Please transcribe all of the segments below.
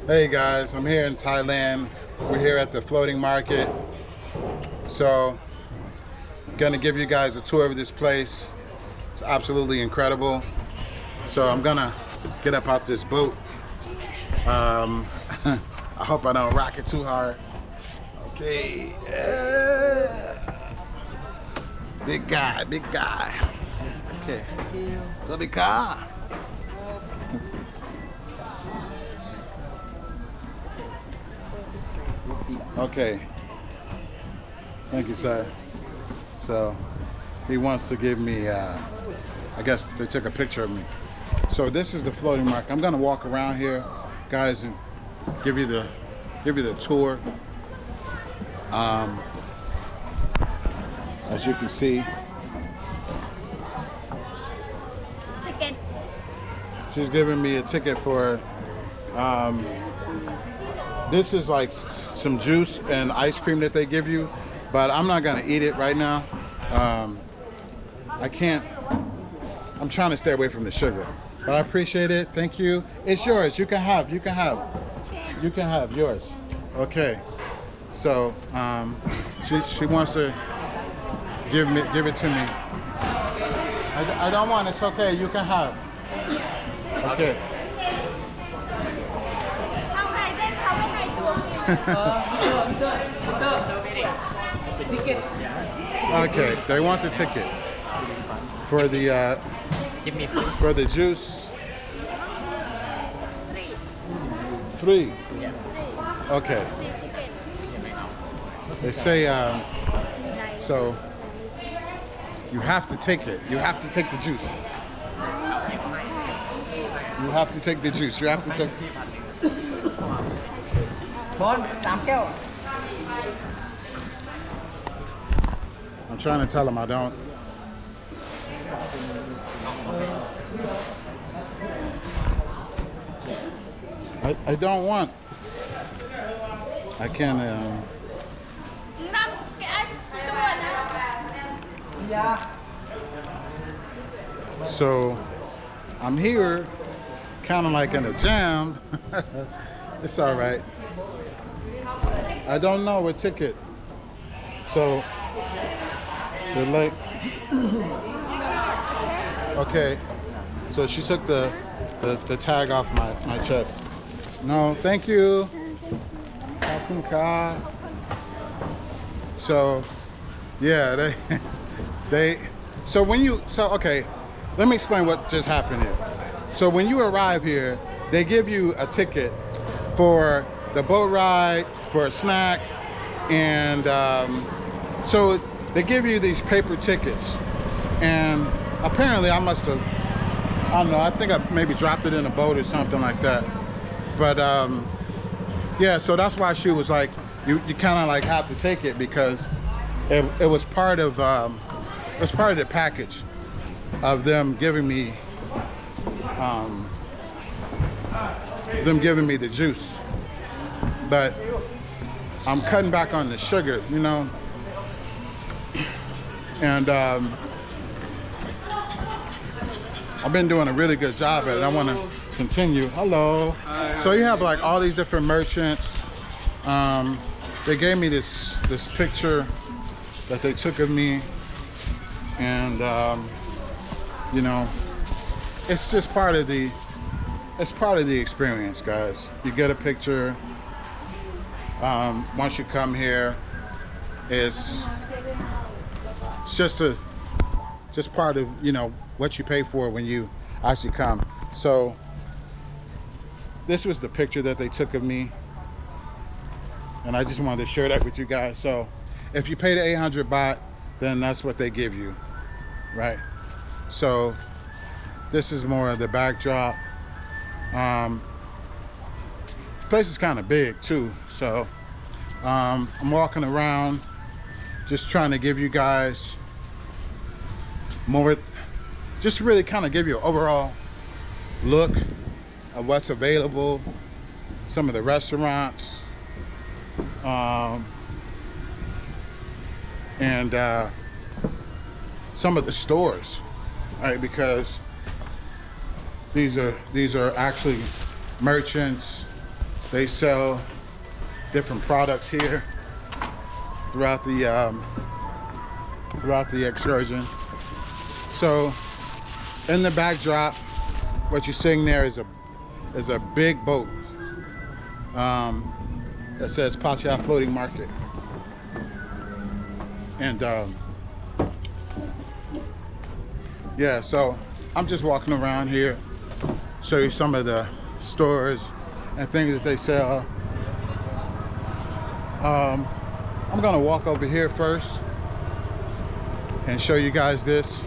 Hey guys, I'm here in Thailand. We're here at the floating market. So, gonna give you guys a tour of this place. It's absolutely incredible. So I'm gonna get up out this boat. I hope I don't rock it too hard. Okay. Yeah. Big guy, big guy. Okay. So the car. Okay. Thank you, sir. So he wants to give me, I guess they took a picture of me. So this is the floating market. I'm gonna walk around here, guys, and give you the tour. As you can see, Ticket. she's giving me a ticket for, this is like some juice and ice cream that they give you, but I'm not gonna eat it right now. I can't, I'm trying to stay away from the sugar, but I appreciate it. Thank you. It's yours. You can have yours. Okay. So she wants to give it to me. I don't want. It's okay. You can have. Okay. Okay. They want the ticket for the juice. Three. Okay. They say so you have to take it. You have to take the juice. You have to take the juice. You have to take. I'm trying to tell him I don't. I don't want. I can't. So I'm here, kind of like in a jam. It's all right. I don't know a ticket. So the like. Okay. So she took the tag off my chest. No, thank you. So yeah, okay, let me explain what just happened here. So when you arrive here, they give you a ticket for the boat ride, for a snack, and so they give you these paper tickets. And apparently I must have, I don't know, I think I maybe dropped it in a boat or something like that. But yeah, so that's why she was like, you kind of like have to take it, because it was part of the package of them giving me the juice. But I'm cutting back on the sugar, you know, and I've been doing a really good job at it. I want to continue. Hello. So you have like all these different merchants. They gave me this picture that they took of me, and you know, it's just part of the experience, guys. You get a picture. Once you come here, it's just part of, you know, what you pay for when you actually come. So this was the picture that they took of me, and I just wanted to share that with you guys. So if you pay the 800 baht, then that's what they give you, right? So this is more of the backdrop. This place is kind of big too, so I'm walking around just trying to give you guys more, just really kind of give you an overall look of what's available, some of the restaurants, and some of the stores, right? Because these are actually merchants They sell different products here throughout the excursion. So in the backdrop, what you're seeing there is a big boat that says Pattaya Floating Market. And yeah, so I'm just walking around here, show you some of the stores and things that they sell. I'm gonna walk over here first and show you guys this.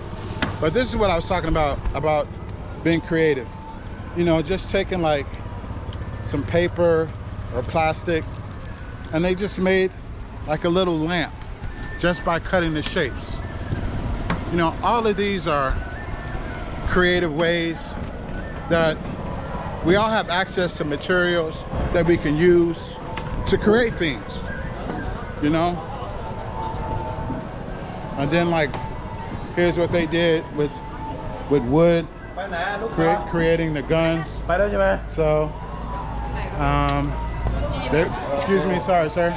But this is what I was talking about being creative. You know, just taking like some paper or plastic, and they just made like a little lamp just by cutting the shapes. You know, all of these are creative ways that we all have access to materials that we can use to create things, you know? And then like, here's what they did with wood, creating the guns. So, excuse me, sorry, sir.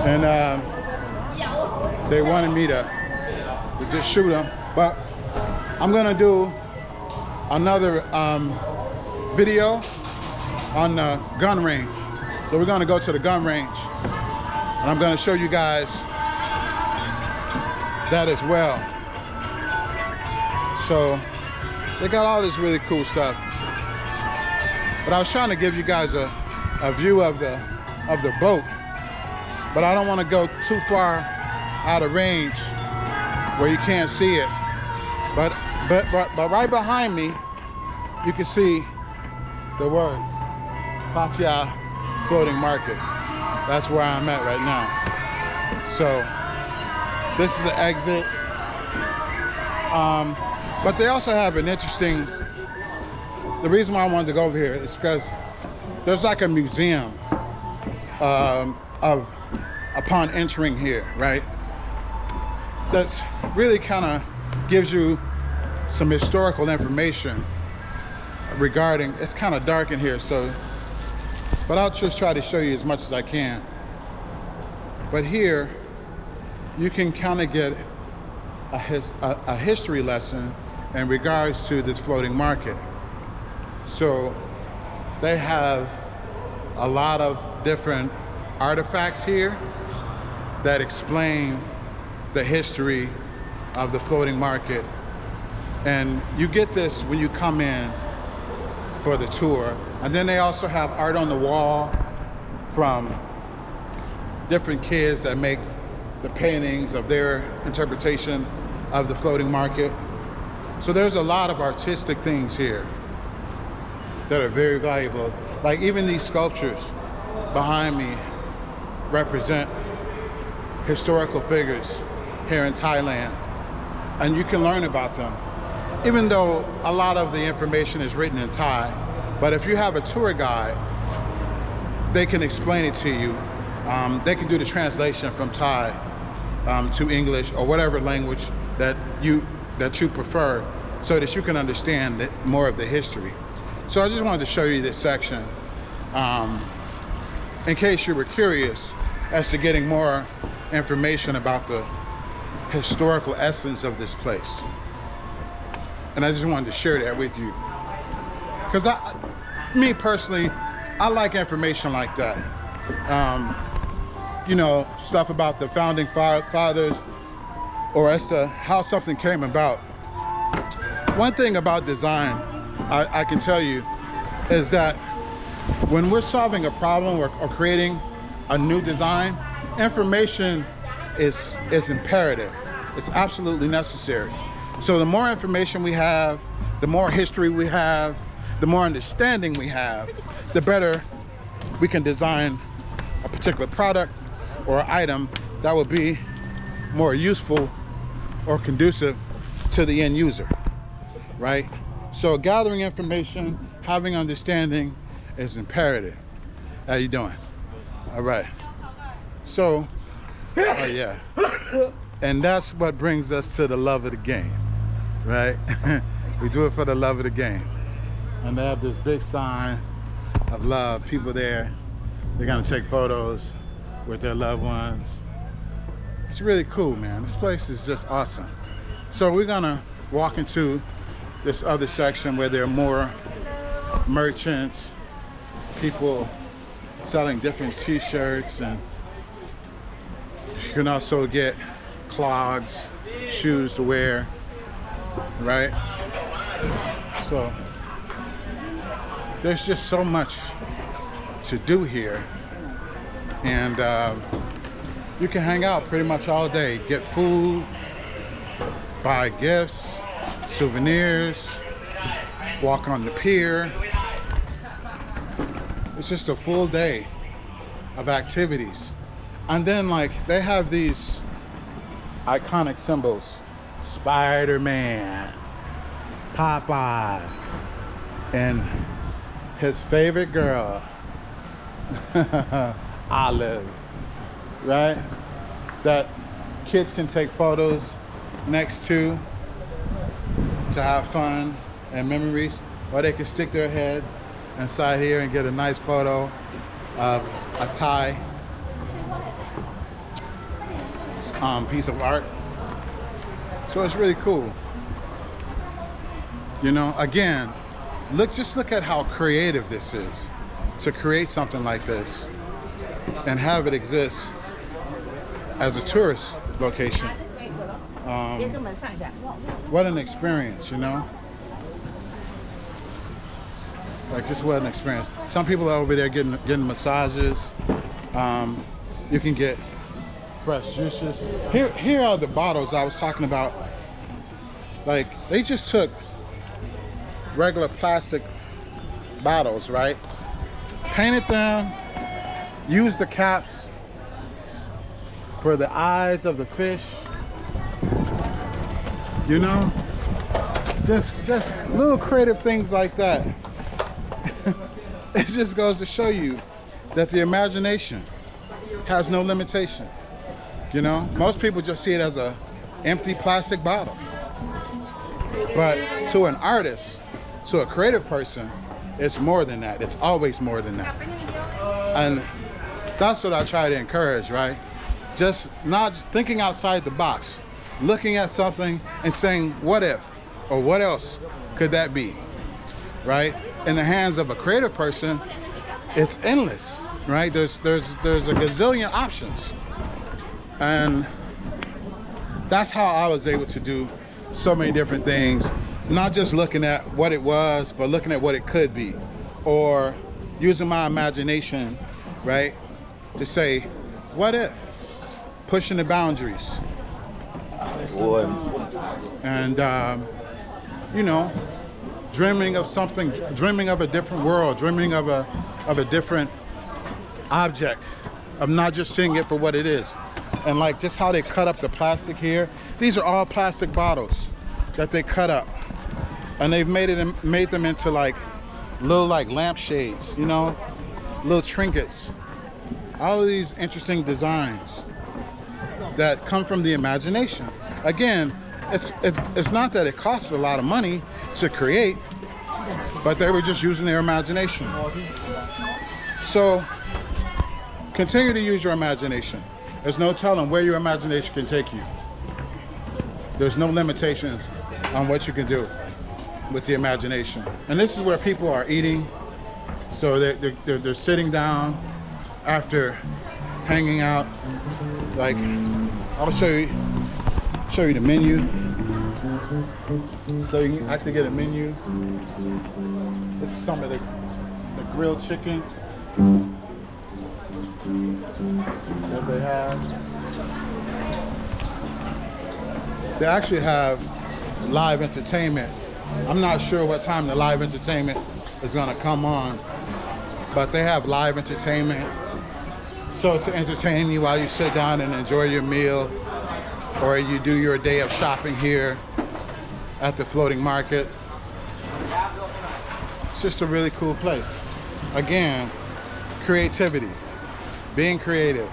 And they wanted me to just shoot them, but I'm gonna do another video on the gun range. So we're gonna go to the gun range, and I'm gonna show you guys that as well. So they got all this really cool stuff, but I was trying to give you guys a view of the boat, but I don't want to go too far out of range where you can't see it. But right behind me, you can see the words Pattaya Floating Market. That's where I'm at right now. So this is the exit. But they also have an interesting, the reason why I wanted to go over here is because there's like a museum upon entering here, right? That's really kind of gives you some historical information regarding, it's kind of dark in here, so, but I'll just try to show you as much as I can. But here, you can kind of get a history lesson in regards to this floating market. So they have a lot of different artifacts here that explain the history of the floating market. And you get this when you come in for the tour. And then they also have art on the wall from different kids that make the paintings of their interpretation of the floating market. So there's a lot of artistic things here that are very valuable. Like even these sculptures behind me represent historical figures here in Thailand, and you can learn about them. Even though a lot of the information is written in Thai, but if you have a tour guide, they can explain it to you. They can do the translation from Thai to English or whatever language that you prefer, so that you can understand more of the history. So I just wanted to show you this section in case you were curious as to getting more information about the historical essence of this place. And I just wanted to share that with you. Because me personally, I like information like that. You know, stuff about the founding fathers, or as to how something came about. One thing about design, I can tell you, is that when we're solving a problem or creating a new design, information is imperative. It's absolutely necessary. So the more information we have, the more history we have, the more understanding we have, the better we can design a particular product or item that will be more useful or conducive to the end user, right? So gathering information, having understanding is imperative. How you doing? All right. So, oh yeah. And that's what brings us to the love of the game, right? We do it for the love of the game. And they have this big sign of love, people there They're gonna take photos with their loved ones. It's really cool, man. This place is just awesome. So we're gonna walk into this other section where there are more merchants, people selling different t-shirts, and you can also get clogs, shoes to wear, right? So there's just so much to do here, and you can hang out pretty much all day, get food, buy gifts, souvenirs, walk on the pier. It's just a full day of activities. And then like they have these iconic symbols: Spider-Man, Popeye, and his favorite girl, Olive, right? That kids can take photos next to have fun and memories, or they can stick their head inside here and get a nice photo of a Thai piece of art. So it's really cool. You know, again, just look at how creative this is to create something like this and have it exist as a tourist location. What an experience, you know? Like, just what an experience. Some people are over there getting massages. You can get fresh juices. Here are the bottles I was talking about. Like, they just took regular plastic bottles, right? Painted them, used the caps for the eyes of the fish. You know, just little creative things like that. It just goes to show you that the imagination has no limitation. You know, most people just see it as a empty plastic bottle. But to an artist, to a creative person, it's more than that. It's always more than that. And that's what I try to encourage, right? Just not thinking outside the box, looking at something and saying, what if, or what else could that be, right? In the hands of a creative person, it's endless, right? There's a gazillion options. And that's how I was able to do so many different things, not just looking at what it was, but looking at what it could be, or using my imagination, right, to say, what if? Pushing the boundaries. And you know, dreaming of something, dreaming of a different world, dreaming of a different object, of not just seeing it for what it is. And like just how they cut up the plastic here, these are all plastic bottles that they cut up, and they've made them into like little like lampshades, you know, little trinkets. All of these interesting designs that come from the imagination. Again, it's not that it costs a lot of money to create, but they were just using their imagination. So continue to use your imagination. There's no telling where your imagination can take you. There's no limitations on what you can do with the imagination. And this is where people are eating. So they're sitting down after hanging out. Like, I'll show you the menu. So you can actually get a menu. This is some of the grilled chicken that they have. They actually have live entertainment. I'm not sure what time the live entertainment is gonna come on, but they have live entertainment. So to entertain you while you sit down and enjoy your meal, or you do your day of shopping here at the floating market. It's just a really cool place. Again, creativity, being creative.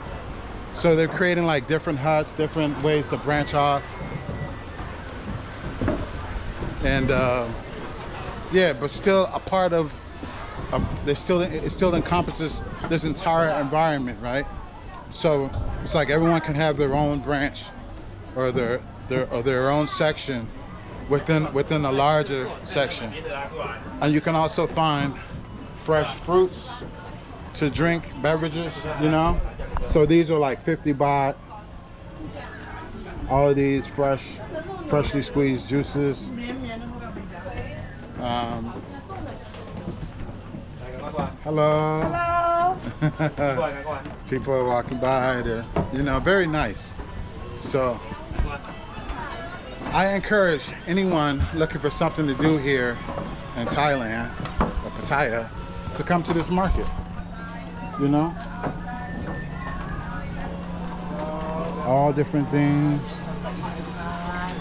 So they're creating like different huts, different ways to branch off. And yeah, but still a part of it still encompasses this entire environment, right? So it's like everyone can have their own branch or their own section within a larger section, and you can also find fresh fruits to drink, beverages, you know. So these are like 50 baht. All of these freshly squeezed juices. Hello. Hello. People are walking by. They're, you know, very nice. So I encourage anyone looking for something to do here in Thailand or Pattaya to come to this market. You know, all different things.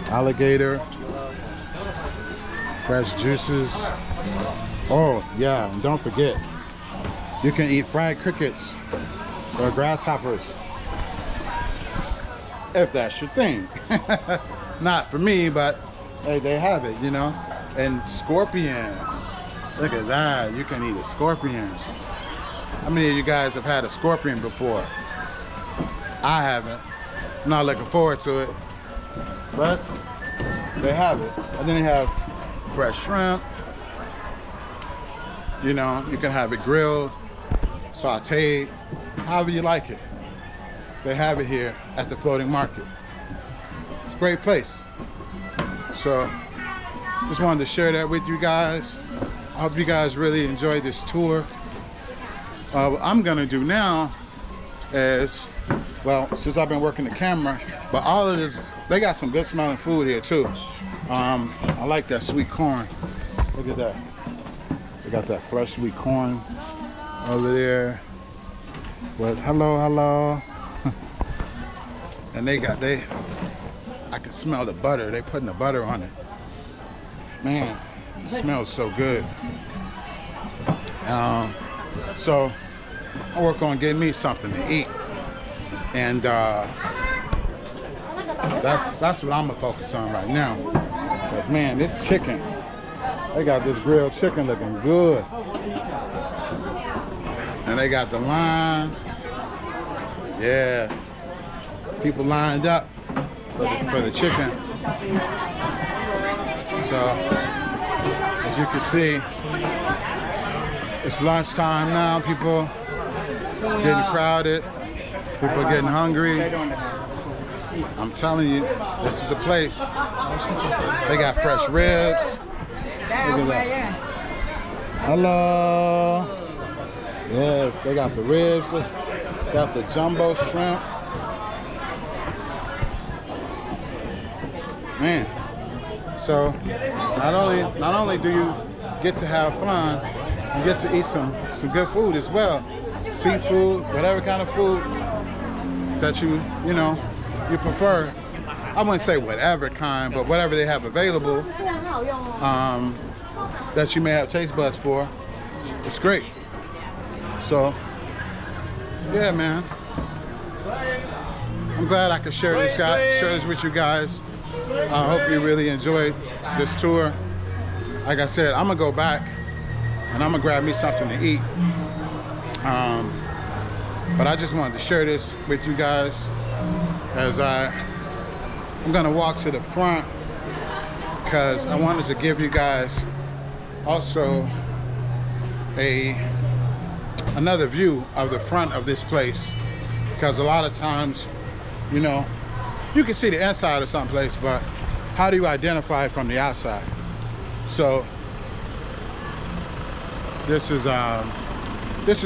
Alligator, fresh juices. Oh yeah, and don't forget, you can eat fried crickets or grasshoppers if that's your thing. Not for me, but hey, they have it, you know. And scorpions. Look at that, you can eat a scorpion. How many of you guys have had a scorpion before? I haven't. I'm not looking forward to it, but they have it. And then they have fresh shrimp. You know, you can have it grilled, sauteed, however you like it. They have it here at the floating market. Great place. So just wanted to share that with you guys. I hope you guys really enjoyed this tour. What I'm gonna do now is, well, since I've been working the camera, but all of this, they got some good smelling food here too. I like that sweet corn. Look at that. They got that fresh sweet corn over there. But hello. And I can smell the butter. They putting the butter on it. Man, it smells so good. So I work on getting me something to eat. And that's what I'm gonna focus on right now. Because man, this chicken, they got this grilled chicken looking good. And they got the line. Yeah. People lined up for the chicken. So, as you can see, it's lunchtime now. People, it's getting crowded. People are getting hungry. I'm telling you, this is the place. They got fresh ribs. Look at that. Hello. Yes, they got the ribs. Got the jumbo shrimp. Man. So not only do you get to have fun, you get to eat some good food as well. Seafood, whatever kind of food that you prefer. I wouldn't say whatever kind, but whatever they have available that you may have taste buds for. It's great. So yeah, man. I'm glad I could share this with you guys. I hope you really enjoyed this tour. Like I said, I'm gonna go back and I'm gonna grab me something to eat. But I just wanted to share this with you guys as I'm gonna walk to the front because I wanted to give you guys also another view of the front of this place, because a lot of times, you can see the inside of some place, but how do you identify it from the outside? So this is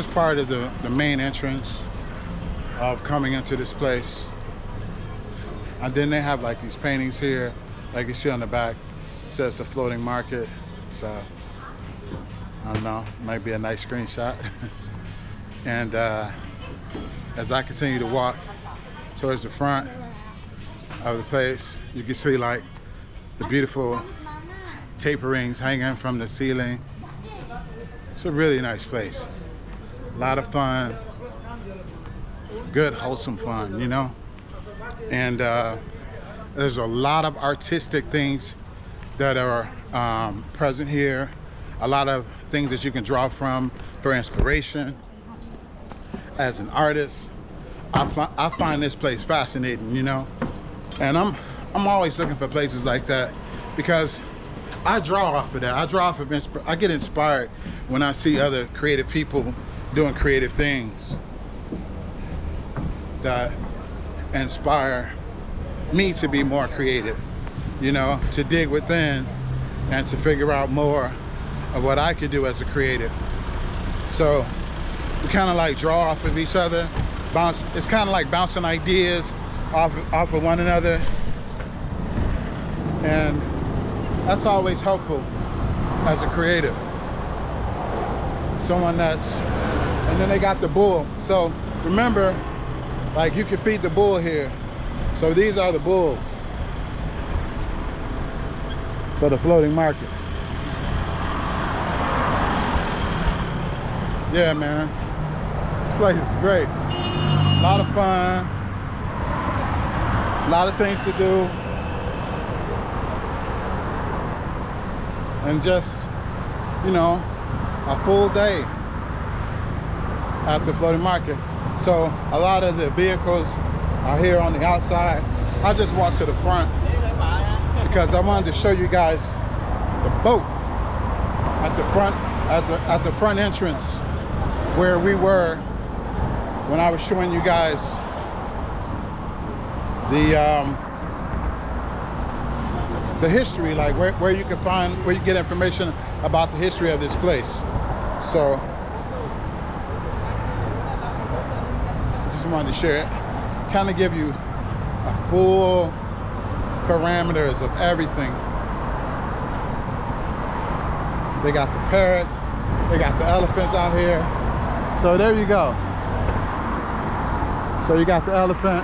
part of the main entrance of coming into this place. And then they have like these paintings here, like you see on the back. It says the floating market. So I don't know, might be a nice screenshot. And as I continue to walk towards the front of the place, you can see like the beautiful taperings hanging from the ceiling. It's a really nice place. A lot of fun, good wholesome fun, And there's a lot of artistic things that are present here. a lot of things that you can draw from for inspiration. As an artist, I find this place fascinating, you know, and I'm always looking for places like that because I draw off of that. I draw off of I get inspired when I see other creative people doing creative things that inspire me to be more creative, you know, to dig within and to figure out more of what I could do as a creative. So we kind of like draw off of each other, bounce. It's kind of like bouncing ideas off of one another, and that's always helpful as a creative. Someone that's, and then they got the bull. So remember, like you can feed the bull here. So these are the bulls for the floating market. Yeah, man. This place is great. A lot of fun. A lot of things to do. And just, you know, a full day at the floating market. So a lot of the vehicles are here on the outside. I just walked to the front because I wanted to show you guys the boat at the front entrance where we were when I was showing you guys the history, like where you can find, where you get information about the history of this place. So I just wanted to share it, kind of give you a full parameters of everything. They got the parrots, they got the elephants out here. So there you go. So you got the elephant,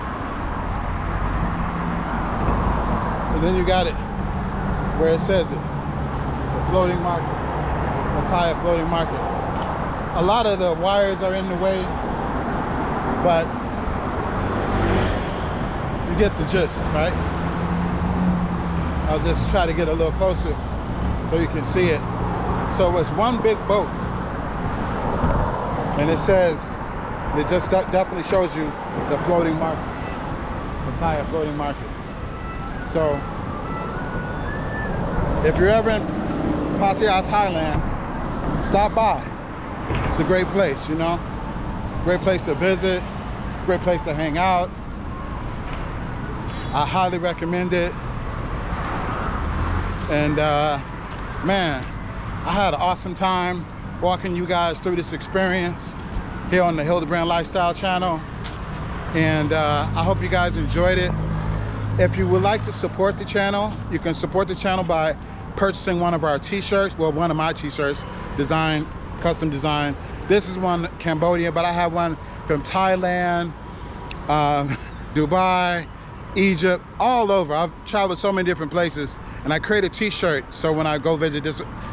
and then you got it where it says it, the floating market, Pattaya Floating Market. A lot of the wires are in the way, but you get the gist, right? I'll just try to get a little closer so you can see it. So it's one big boat, and it says, it just definitely shows you the floating market, Pattaya Floating Market. So if you're ever in Pattaya, Thailand, stop by. It's a great place, you know? Great place to visit, great place to hang out. I highly recommend it. And man, I had an awesome time walking you guys through this experience here on the Hilderbrand Lifestyle channel. And I hope you guys enjoyed it. If you would like to support the channel, you can support the channel by purchasing one of our t-shirts. Well, one of my t-shirts, custom design. This is one Cambodia, but I have one from Thailand, Dubai, Egypt, all over. I've traveled so many different places, and I create a t-shirt so when I go visit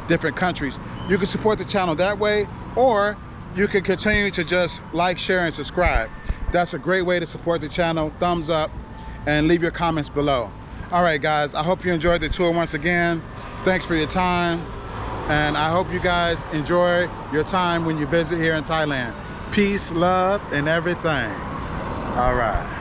different countries, you can support the channel that way, or you can continue to just like, share, and subscribe. That's a great way to support the channel. Thumbs up and leave your comments below. All right, guys, I hope you enjoyed the tour once again. Thanks for your time, and I hope you guys enjoy your time when you visit here in Thailand. Peace, love, and everything. All right.